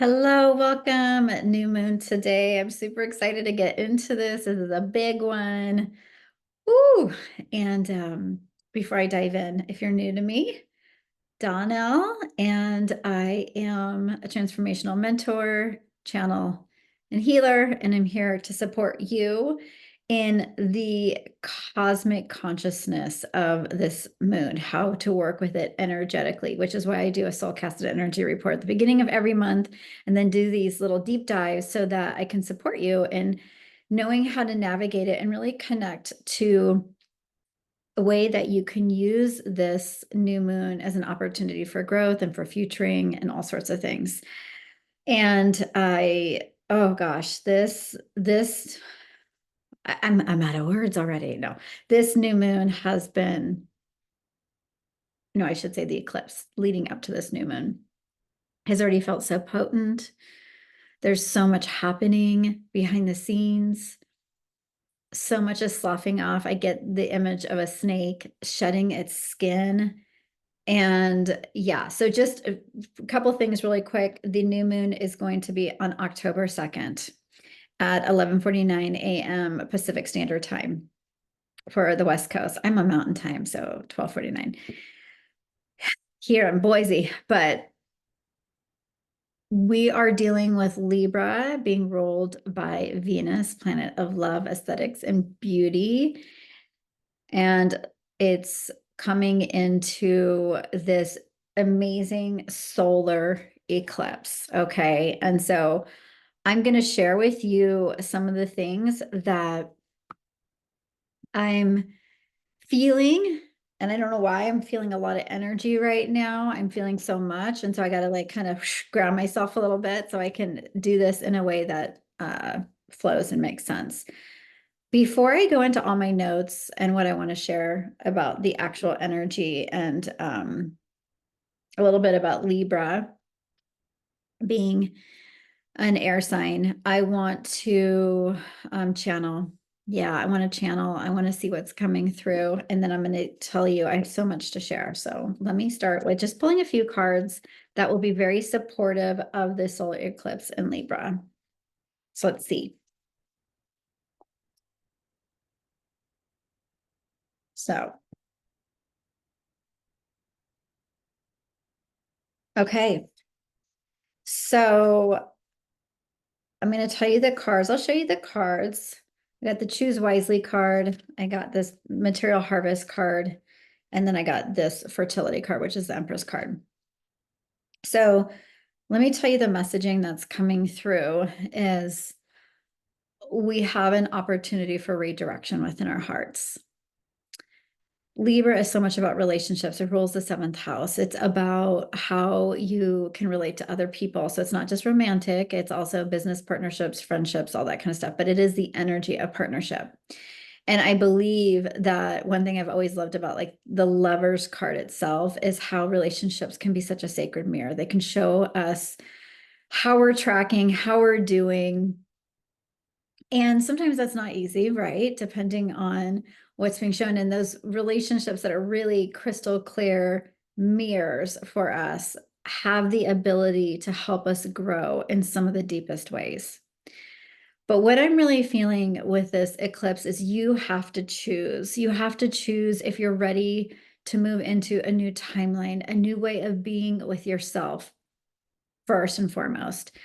Hello, welcome. New moon today. I'm super excited to get into this. This is a big one. Ooh, and before I dive in, if you're new to me, Dawn Elle, and I am a transformational mentor, channel, and healer, and I'm here to support you in the cosmic consciousness of this moon, how to work with it energetically, which is why I do a soul casted energy report at the beginning of every month, and then do these little deep dives so that I can support you in knowing how to navigate it and really connect to a way that you can use this new moon as an opportunity for growth and for futuring and all sorts of things. And oh gosh, I'm out of words already. No, this new moon has been, no, I should say the eclipse leading up to this new moon has already felt so potent. There's so much happening behind the scenes. So much is sloughing off. I get the image of a snake shedding its skin. And yeah, so just a couple things really quick. The new moon is going to be on October 2nd at 11:49 a.m. Pacific Standard Time for the West Coast. I'm on Mountain Time, so 12:49 here in Boise, but we are dealing with Libra being ruled by Venus, planet of love, aesthetics, and beauty. And it's coming into this amazing solar eclipse. Okay. And so I'm going to share with you some of the things that I'm feeling. And I don't know why I'm feeling a lot of energy right now. I'm feeling so much. And so I got to like kind of ground myself a little bit so I can do this in a way that flows and makes sense. Before I go into all my notes and what I want to share about the actual energy and a little bit about Libra being an air sign, I want to channel. Yeah, I want to channel. I want to see what's coming through. And then I'm going to tell you, I have so much to share. So let me start with just pulling a few cards that will be very supportive of the solar eclipse in Libra. So let's see. So, okay. So I'm going to tell you the cards. I'll show you the cards. I got the Choose Wisely card. I got this Material Harvest card. And then I got this Fertility card, which is the Empress card. So let me tell you the messaging that's coming through is we have an opportunity for redirection within our hearts. Libra is so much about relationships. It rules the seventh house. It's about how you can relate to other people. So it's not just romantic, it's also business partnerships, friendships, all that kind of stuff. But it is the energy of partnership. And I believe that one thing I've always loved about like the Lovers card itself is how relationships can be such a sacred mirror. They can show us how we're tracking, how we're doing. And sometimes that's not easy, right? Depending on what's being shown in those relationships that are really crystal clear mirrors for us have the ability to help us grow in some of the deepest ways. But what I'm really feeling with this eclipse is you have to choose. You have to choose if you're ready to move into a new timeline, a new way of being with yourself, first and foremost.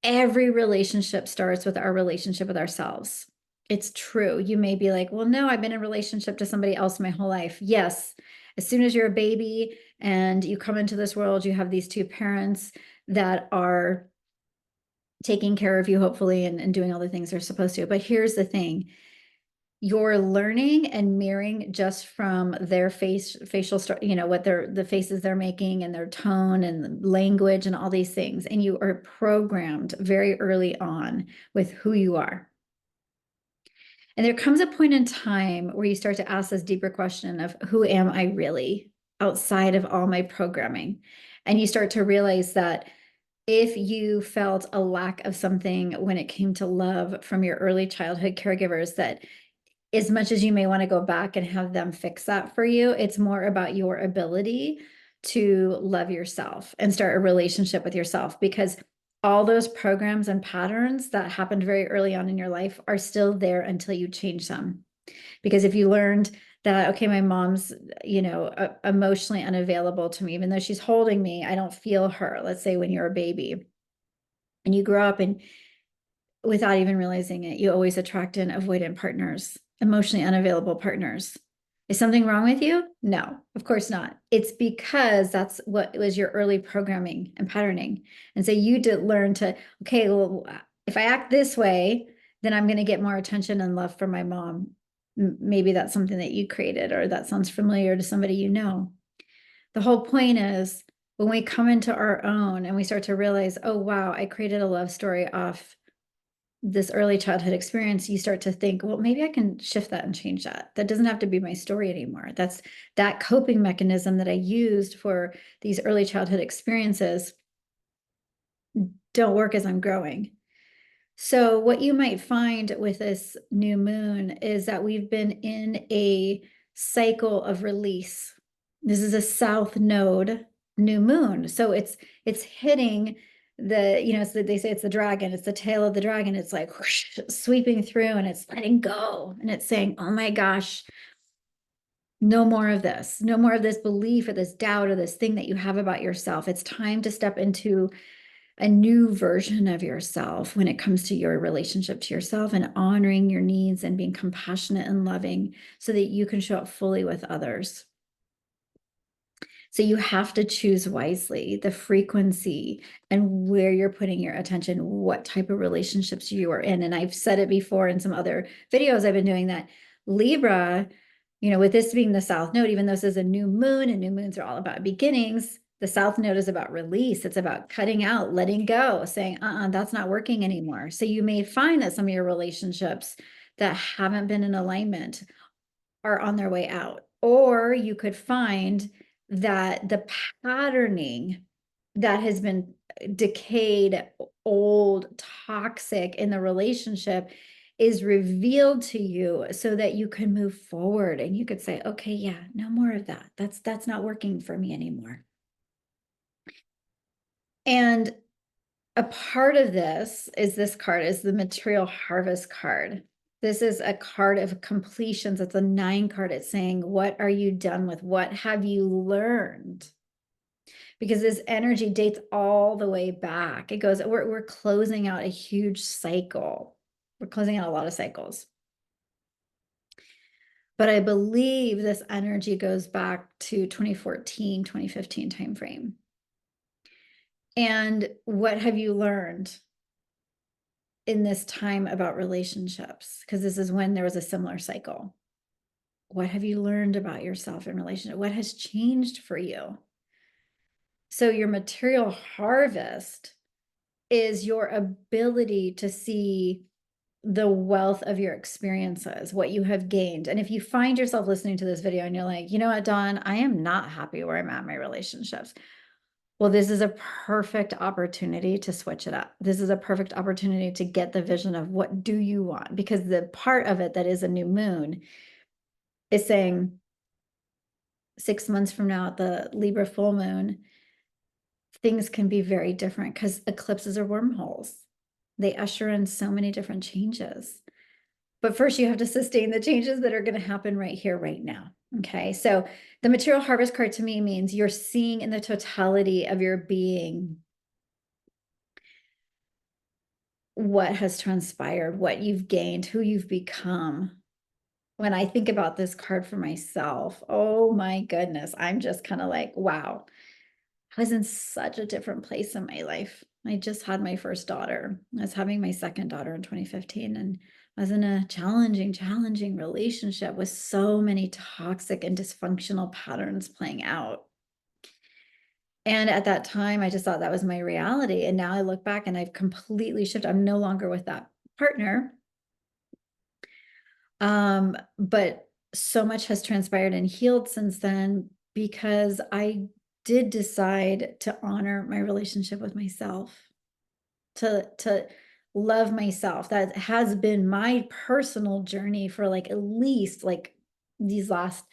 Every relationship starts with our relationship with ourselves. It's true. You may be like, well, no, I've been in a relationship to somebody else my whole life. Yes. As soon as you're a baby and you come into this world, you have these two parents that are taking care of you, hopefully, and doing all the things they're supposed to. But here's the thing. You're learning and mirroring just from their facial, what the faces they're making and their tone and language and all these things. And you are programmed very early on with who you are. And there comes a point in time where you start to ask this deeper question of who am I really outside of all my programming? And you start to realize that if you felt a lack of something when it came to love from your early childhood caregivers, that as much as you may want to go back and have them fix that for you, it's more about your ability to love yourself and start a relationship with yourself. Because all those programs and patterns that happened very early on in your life are still there until you change them. Because if you learned that, okay, my mom's, emotionally unavailable to me, even though she's holding me, I don't feel her. Let's say when you're a baby and you grow up and without even realizing it, you always attract in avoidant partners, emotionally unavailable partners. Is something wrong with you? No, of course not. It's because that's what was your early programming and patterning. And so you did learn to, okay, well, if I act this way, then I'm going to get more attention and love from my mom. Maybe that's something that you created, or that sounds familiar to somebody you know. The whole point is when we come into our own and we start to realize, oh, wow, I created a love story off this early childhood experience, you start to think, well, maybe I can shift that and change that. That doesn't have to be my story anymore. That's that coping mechanism that I used for these early childhood experiences don't work as I'm growing. So what you might find with this new moon is that we've been in a cycle of release. This is a south node new moon. So it's hitting so they say it's the dragon, it's the tail of the dragon. It's like whoosh, sweeping through and it's letting go. And it's saying, oh my gosh, no more of this, no more of this belief or this doubt or this thing that you have about yourself. It's time to step into a new version of yourself when it comes to your relationship to yourself and honoring your needs and being compassionate and loving so that you can show up fully with others. So you have to choose wisely the frequency and where you're putting your attention, what type of relationships you are in. And I've said it before in some other videos I've been doing that Libra, with this being the South Node, even though this is a new moon and new moons are all about beginnings, the South Node is about release. It's about cutting out, letting go, saying, that's not working anymore. So you may find that some of your relationships that haven't been in alignment are on their way out. Or you could find that the patterning that has been decayed, old, toxic in the relationship is revealed to you so that you can move forward and you could say, okay, yeah, no more of that. That's not working for me anymore. And a part of this is the material harvest card. This is a card of completions. It's a 9 card. It's saying, what are you done with? What have you learned? Because this energy dates all the way back. It goes, we're closing out a huge cycle. We're closing out a lot of cycles. But I believe this energy goes back to 2014, 2015 timeframe. And what have you learned in this time about relationships? Because this is when there was a similar cycle. What have you learned about yourself in relationship? What has changed for you? So your material harvest is your ability to see the wealth of your experiences, what you have gained. And if you find yourself listening to this video and you're like, you know what, Dawn, I am not happy where I'm at in my relationships. Well, this is a perfect opportunity to switch it up. This is a perfect opportunity to get the vision of what do you want? Because the part of it that is a new moon is saying 6 months from now at the Libra full moon, things can be very different because eclipses are wormholes. They usher in so many different changes. But first you have to sustain the changes that are going to happen right here, right now. Okay. So the material harvest card to me means you're seeing in the totality of your being what has transpired, what you've gained, who you've become. When I think about this card for myself, oh my goodness, I'm just kind of like, wow, I was in such a different place in my life. I just had my first daughter. I was having my second daughter in 2015, and I was in a challenging relationship with so many toxic and dysfunctional patterns playing out. And at that time, I just thought that was my reality. And now I look back and I've completely shifted. I'm no longer with that partner. But so much has transpired and healed since then because I did decide to honor my relationship with myself, to love myself. That has been my personal journey for like at least like these last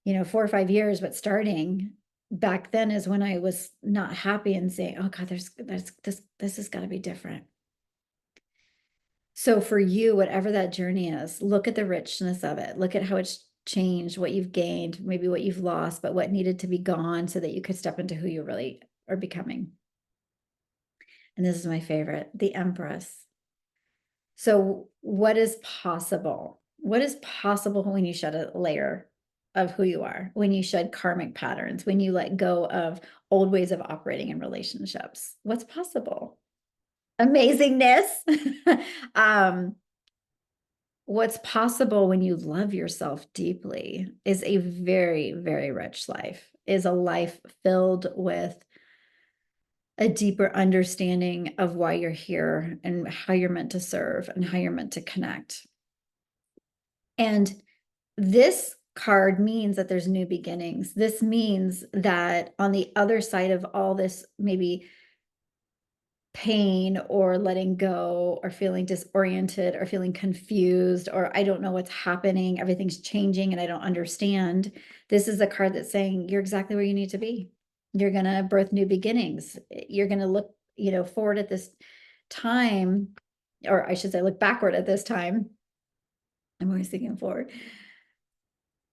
4 or 5 years, but starting back then is when I was not happy and saying, oh God, there's this has got to be different. So for you, whatever that journey is, look at the richness of it. Look at how it's changed, what you've gained, maybe what you've lost, but what needed to be gone so that you could step into who you really are becoming. And this is my favorite, the Empress. So what is possible? What is possible when you shed a layer of who you are, when you shed karmic patterns, when you let go of old ways of operating in relationships? What's possible? Amazingness. um, what's possible when you love yourself deeply is a very, very rich life, is a life filled with a deeper understanding of why you're here and how you're meant to serve and how you're meant to connect. And this card means that there's new beginnings. This means that on the other side of all this, maybe pain or letting go or feeling disoriented or feeling confused or I don't know what's happening, everything's changing and I don't understand. This is a card that's saying you're exactly where you need to be. You're going to birth new beginnings. You're going to look, forward at this time, or I should say look backward at this time. I'm always thinking forward.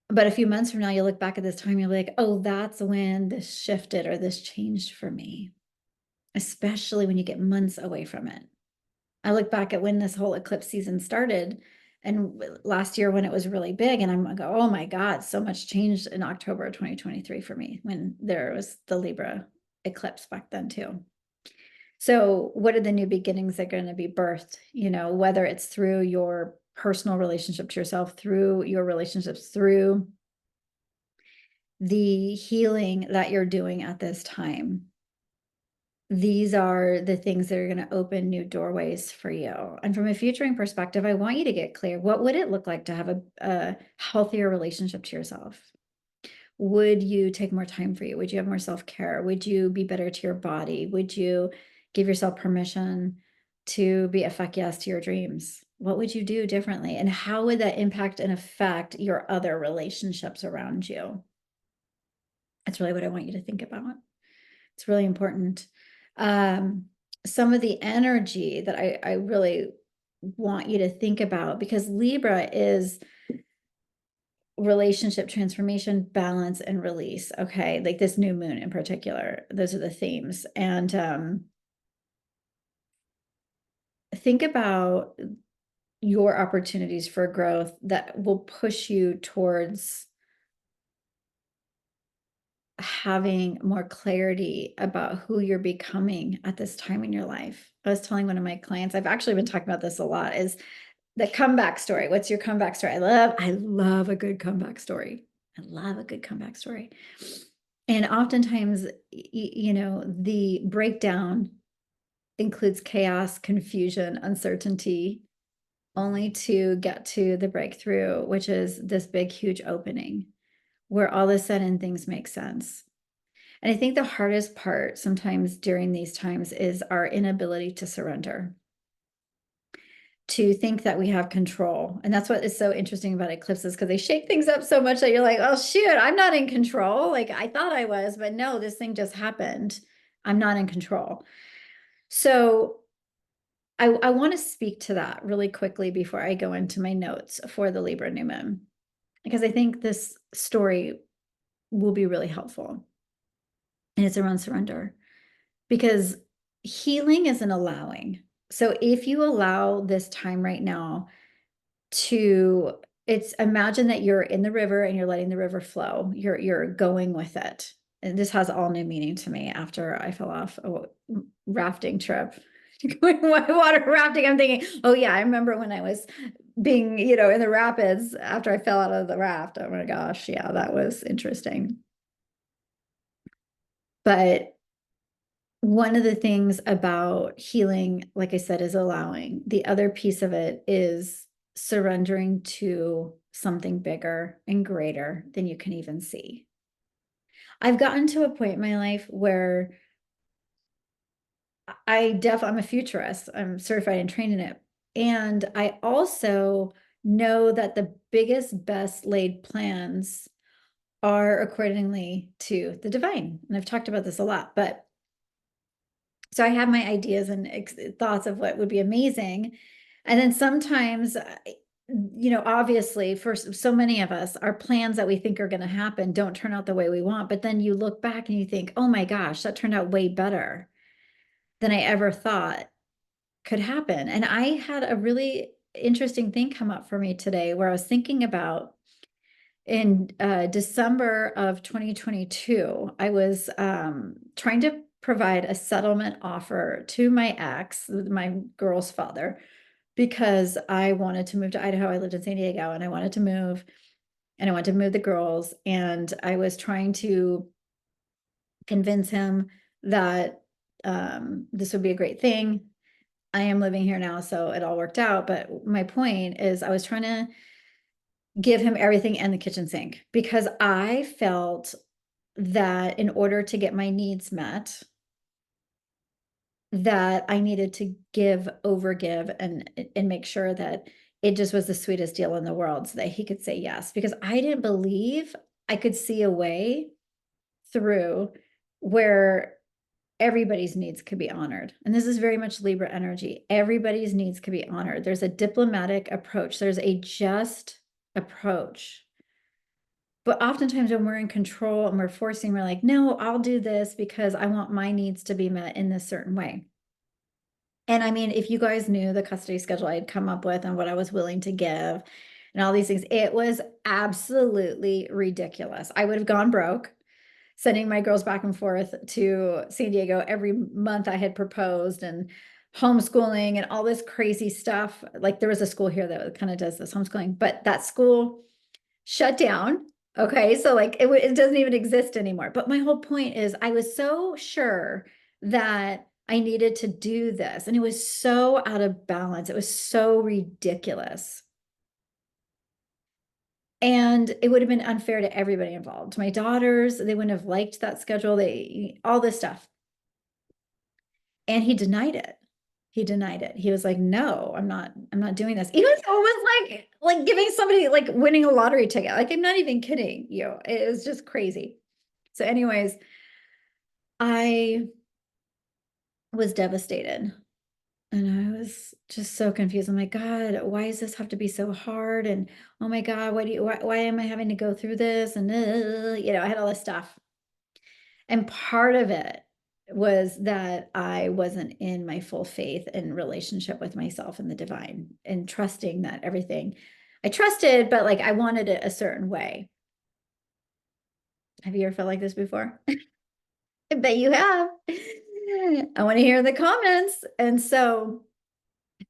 But a few months from now, you'll look back at this time, you'll be like, oh, that's when this shifted or this changed for me, especially when you get months away from it. I look back at when this whole eclipse season started and last year when it was really big, and I'm like, oh my God, so much changed in October of 2023 for me when there was the Libra eclipse back then too. So what are the new beginnings that are going to be birthed? Whether it's through your personal relationship to yourself, through your relationships, through the healing that you're doing at this time. These are the things that are going to open new doorways for you. And from a futuring perspective, I want you to get clear. What would it look like to have a healthier relationship to yourself? Would you take more time for you? Would you have more self-care? Would you be better to your body? Would you give yourself permission to be a fuck yes to your dreams? What would you do differently? And how would that impact and affect your other relationships around you? That's really what I want you to think about. It's really important. Some of the energy that I really want you to think about, because Libra is relationship transformation, balance, and release. Okay. Like this new moon in particular, those are the themes. And think about your opportunities for growth that will push you towards having more clarity about who you're becoming at this time in your life. I was telling one of my clients, I've actually been talking about this a lot, is the comeback story. What's your comeback story? I love a good comeback story. I love a good comeback story. And oftentimes, the breakdown includes chaos, confusion, uncertainty, only to get to the breakthrough, which is this big, huge opening where all of a sudden things make sense. And I think the hardest part sometimes during these times is our inability to surrender, to think that we have control. And that's what is so interesting about eclipses, because they shake things up so much that you're like, oh, shoot, I'm not in control. Like I thought I was, but no, this thing just happened. I'm not in control. So I want to speak to that really quickly before I go into my notes for the Libra New Moon, because I think this story will be really helpful. And it's around surrender, because healing is an allowing. So if you allow this time right now imagine that you're in the river and you're letting the river flow. You're going with it. And this has all new meaning to me after I fell off a rafting trip. Going water rafting, I'm thinking, oh yeah, I remember when I was being, in the rapids after I fell out of the raft. Oh my gosh, yeah, that was interesting. But one of the things about healing, like I said, is allowing. The other piece of it is surrendering to something bigger and greater than you can even see. I've gotten to a point in my life where I'm a futurist. I'm certified and trained in it. And I also know that the biggest, best laid plans are accordingly to the divine. And I've talked about this a lot, but so I have my ideas and thoughts of what would be amazing. And then sometimes, obviously for so many of us, our plans that we think are going to happen don't turn out the way we want. But then you look back and you think, oh my gosh, that turned out way better than I ever thought could happen. And I had a really interesting thing come up for me today where I was thinking about in December of 2022, I was trying to provide a settlement offer to my ex, my girl's father, because I wanted to move to Idaho. I lived in San Diego and I wanted to move and I wanted to move the girls. And I was trying to convince him that this would be a great thing. I am living here now, so it all worked out. But my point is I was trying to give him everything and the kitchen sink because I felt that in order to get my needs met, that I needed to overgive and make sure that it just was the sweetest deal in the world so that he could say yes. Because I didn't believe I could see a way through where everybody's needs could be honored. And this is very much Libra energy. Everybody's needs could be honored. There's a diplomatic approach. There's a just approach. But oftentimes when we're in control and we're forcing, we're like, no, I'll do this because I want my needs to be met in this certain way. And I mean, if you guys knew the custody schedule I had come up with and what I was willing to give and all these things, it was absolutely ridiculous. I would have gone broke sending my girls back and forth to San Diego every month I had proposed and homeschooling and all this crazy stuff. Like there was a school here that kind of does this homeschooling, but that school shut down. Okay. So like it doesn't even exist anymore. But my whole point is I was so sure that I needed to do this. And it was so out of balance. It was so ridiculous. And it would have been unfair to everybody involved. My daughters, they wouldn't have liked that schedule. All this stuff. And he denied it. He denied it. He was like, no, I'm not doing this. Even though it was like giving somebody like winning a lottery ticket. Like, I'm not even kidding you. It was just crazy. So anyways, I was devastated. And I was just so confused. I'm like, God, why does this have to be so hard? And oh my God, why am I having to go through this? And I had all this stuff. And part of it was that I wasn't in my full faith and relationship with myself and the divine and trusting that everything I trusted, but like I wanted it a certain way. Have you ever felt like this before? I bet you have. I want to hear the comments. And so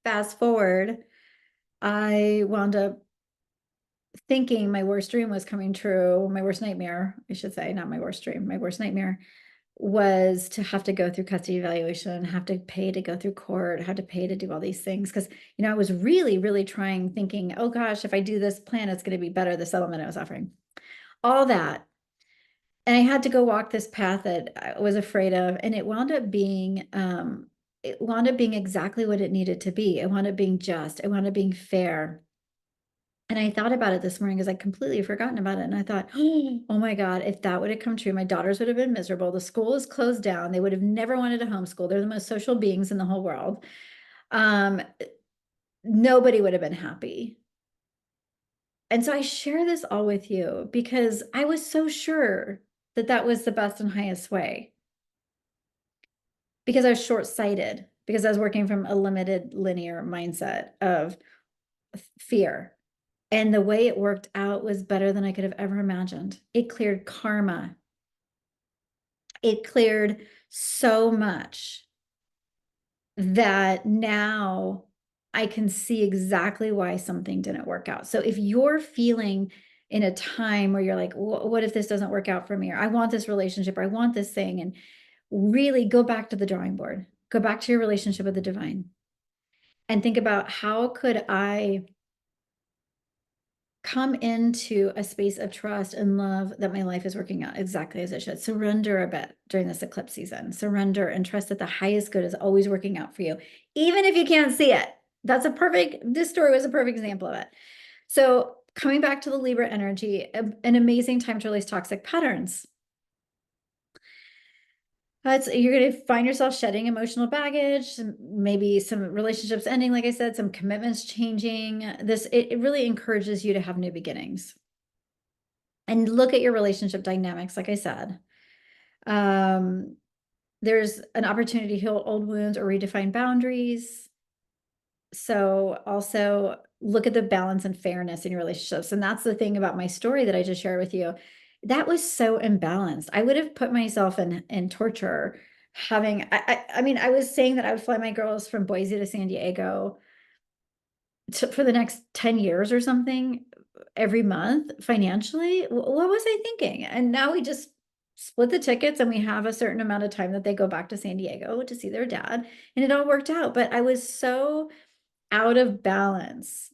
fast forward, I wound up thinking my worst dream was coming true. My worst nightmare, I should say, not my worst dream. My worst nightmare was to have to go through custody evaluation, have to pay to go through court, have to pay to do all these things. Because, I was really, really trying, thinking, oh gosh, if I do this plan, it's going to be better, the settlement I was offering. All that. And I had to go walk this path that I was afraid of. And it wound up being exactly what it needed to be. It wound up being just. It wound up being fair. And I thought about it this morning because I'd completely forgotten about it. And I thought, oh my God, if that would have come true, my daughters would have been miserable. The school is closed down. They would have never wanted to homeschool. They're the most social beings in the whole world. Nobody would have been happy. And so I share this all with you because I was so sure that that was the best and highest way. Because I was short-sighted, because I was working from a limited linear mindset of fear. And the way it worked out was better than I could have ever imagined. It cleared karma. It cleared so much that now I can see exactly why something didn't work out. So if you're feeling in a time where you're like, what if this doesn't work out for me? Or I want this relationship, or I want this thing, and really go back to the drawing board, go back to your relationship with the divine and think about how could I come into a space of trust and love that my life is working out exactly as it should. Surrender a bit during this eclipse season. Surrender and trust that the highest good is always working out for you, even if you can't see it. This story was a perfect example of it. So coming back to the Libra energy, an amazing time to release toxic patterns. You're going to find yourself shedding emotional baggage, maybe some relationships ending, like I said, some commitments changing. It really encourages you to have new beginnings. And look at your relationship dynamics, like I said. There's an opportunity to heal old wounds or redefine boundaries. So also look at the balance and fairness in your relationships. And that's the thing about my story that I just shared with you. That was so imbalanced. I would have put myself in torture having, I mean, I was saying that I would fly my girls from Boise to San Diego for the next 10 years or something every month financially. What was I thinking? And now we just split the tickets and we have a certain amount of time that they go back to San Diego to see their dad, and it all worked out. But I was so out of balance.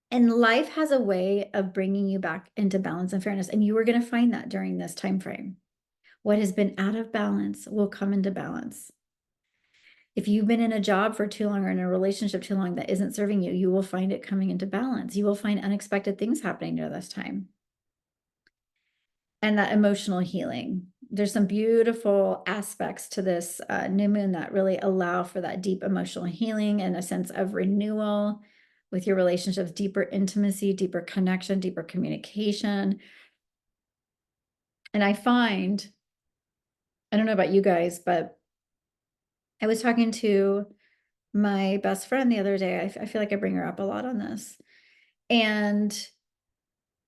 And life has a way of bringing you back into balance and fairness. And you are going to find that during this time frame. What has been out of balance will come into balance. If you've been in a job for too long or in a relationship too long that isn't serving you, you will find it coming into balance. You will find unexpected things happening during this time. And that emotional healing. There's some beautiful aspects to this new moon that really allow for that deep emotional healing and a sense of renewal with your relationships, deeper intimacy, deeper connection, deeper communication. And I find, I don't know about you guys, but I was talking to my best friend the other day. I feel like I bring her up a lot on this. And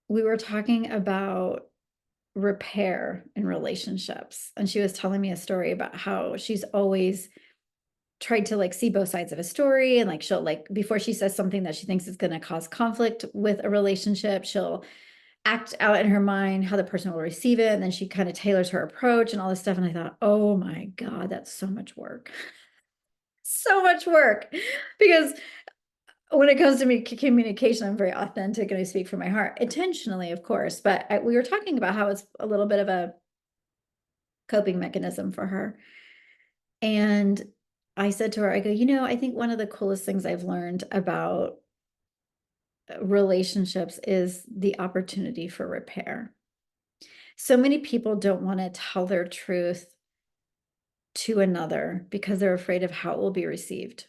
we were talking about repair in relationships. And she was telling me a story about how she's always tried to like see both sides of a story. And like, she'll like, before she says something that she thinks is going to cause conflict with a relationship, she'll act out in her mind how the person will receive it. And then she kind of tailors her approach and all this stuff. And I thought, oh my God, that's so much work. So much work. Because when it comes to me communication, I'm very authentic and I speak from my heart, intentionally, of course. But we were talking about how it's a little bit of a coping mechanism for her. And I said to her, I go, I think one of the coolest things I've learned about relationships is the opportunity for repair. So many people don't want to tell their truth to another because they're afraid of how it will be received.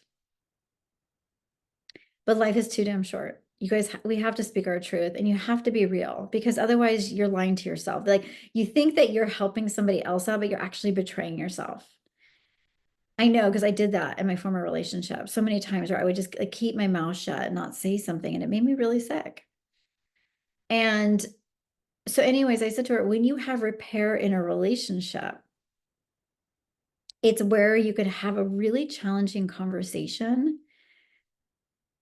But life is too damn short. You guys, we have to speak our truth and you have to be real, because otherwise you're lying to yourself. Like, you think that you're helping somebody else out, but you're actually betraying yourself. I know, because I did that in my former relationship so many times, where I would just like keep my mouth shut and not say something, and it made me really sick. And so anyways, I said to her, when you have repair in a relationship, it's where you could have a really challenging conversation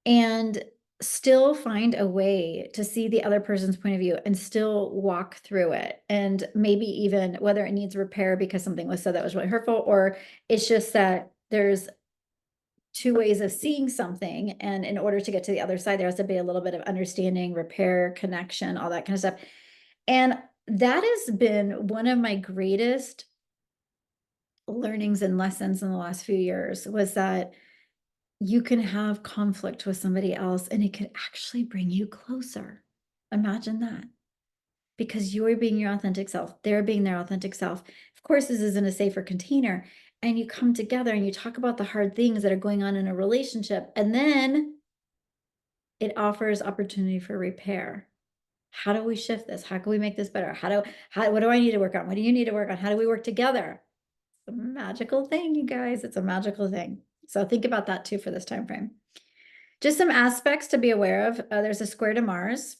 and still find a way to see the other person's point of view and still walk through it. And maybe even whether it needs repair because something was said that was really hurtful, or it's just that there's two ways of seeing something. And in order to get to the other side, there has to be a little bit of understanding, repair, connection, all that kind of stuff. And that has been one of my greatest learnings and lessons in the last few years, was that you can have conflict with somebody else and it could actually bring you closer. Imagine that. Because you're being your authentic self, they're being their authentic self. Of course, this is in a safer container, and you come together and you talk about the hard things that are going on in a relationship, and then it offers opportunity for repair. How do we shift this? How can we make this better? What do I need to work on? What do you need to work on? How do we work together? It's a magical thing, you guys. It's a magical thing. So think about that too for this time frame. Just some aspects to be aware of. There's a square to Mars.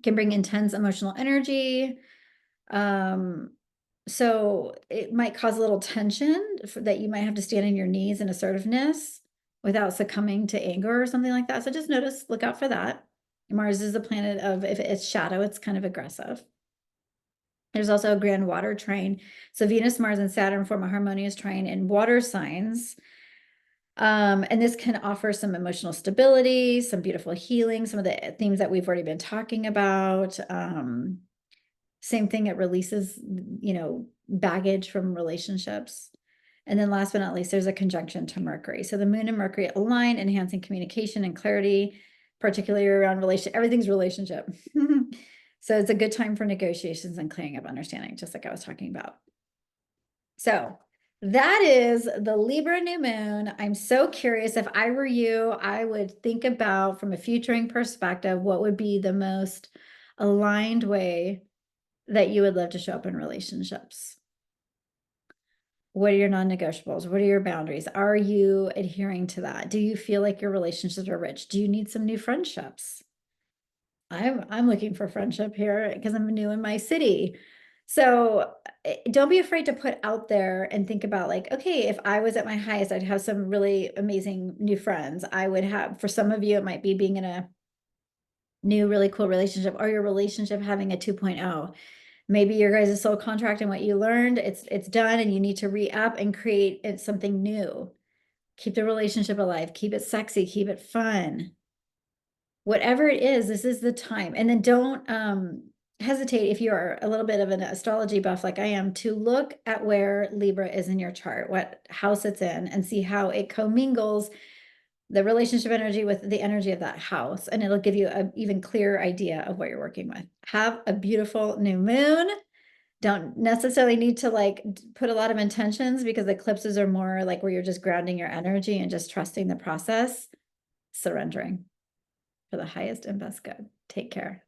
Can bring intense emotional energy. So it might cause a little tension that you might have to stand on your knees in assertiveness without succumbing to anger or something like that. So just look out for that. Mars is a planet of, if it's shadow, it's kind of aggressive. There's also a grand water trine. So Venus, Mars, and Saturn form a harmonious trine in water signs. And this can offer some emotional stability, some beautiful healing, some of the themes that we've already been talking about. Same thing, it releases, baggage from relationships. And then last but not least, there's a conjunction to Mercury. So the moon and Mercury align, enhancing communication and clarity. particularly around everything's relationship. So it's a good time for negotiations and clearing up understanding, just like I was talking about. So that is the Libra new moon. I'm so curious. If I were you, I would think about, from a futuring perspective, what would be the most aligned way that you would love to show up in relationships. What are your non-negotiables? What are your boundaries? Are you adhering to that? Do you feel like your relationships are rich? Do you need some new friendships? I'm looking for friendship here because I'm new in my city. So don't be afraid to put out there and think about, like, okay, if I was at my highest, I'd have some really amazing new friends. I would have, for some of you, it might be being in a new, really cool relationship, or your relationship having a 2.0. Maybe your guys' soul contract and what you learned, it's done, and you need to re-up and create something new. Keep the relationship alive, keep it sexy, keep it fun. Whatever it is, this is the time. And then don't hesitate, if you're a little bit of an astrology buff like I am, to look at where Libra is in your chart, what house it's in, and see how it commingles the relationship energy with the energy of that house. And it'll give you an even clearer idea of what you're working with. Have a beautiful new moon. Don't necessarily need to like put a lot of intentions, because eclipses are more like where you're just grounding your energy and just trusting the process, surrendering for the highest and best good. Take care.